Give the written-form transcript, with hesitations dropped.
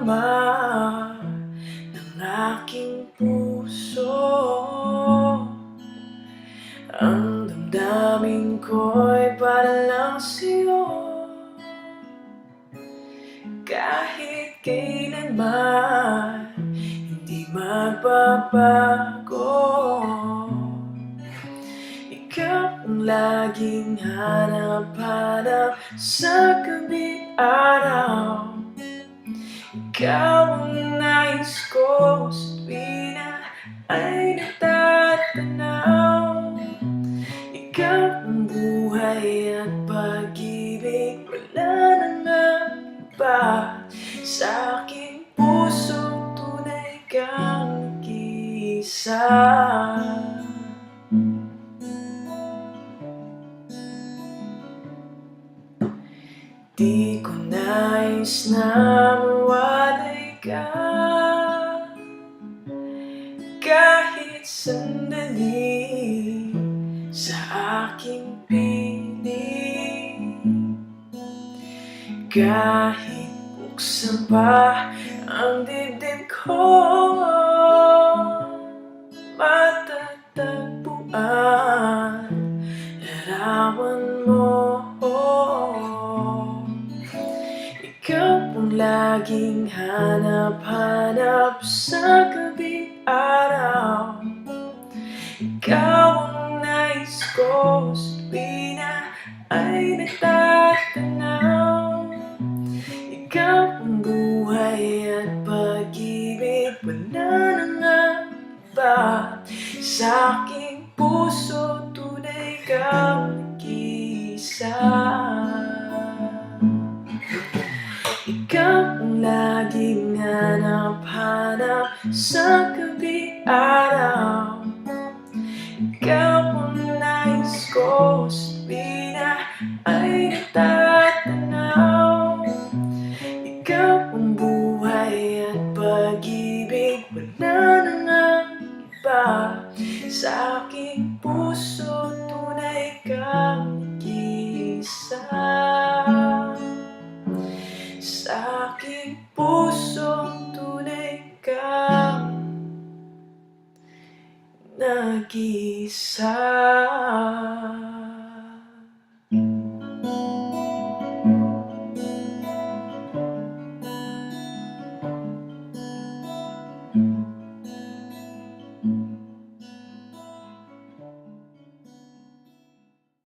darama ng aking puso. Ang damdamin ko'y para lang sa'yo. Kahit kailanman hindi magbabago. Ikaw ang laging hanap-hanap sa gabi araw. Ikaw ang nais ko sa tuwina ay natatanaw. Ikaw ang buhay at pag-ibig, wala nang iba. Sa aking puso tunay kang nag-iisa. Di ko nais na mawalay ka kahit sandali sa aking piling. Kahit buksan pa ang dibdib ko, matatagpuan larawan mo. Ikaw ang laging hanap-hanap sa gabi araw. Ikaw ang nais ko sa tuwina ay natatanaw. Ikaw ang buhay at pag-ibig, wala nang iba. Sa aking puso tunay kang nag-iisa. Ikaw ang laging hanap-hanap sa gabi araw. Ikaw ang nais ko sa tuwina ay natatanaw. Ikaw ang buhay at pag-ibig, wala nang iba. Sa aking puso tunay kang nag-iisa. Sa aking puso tunay kang nag-iisa.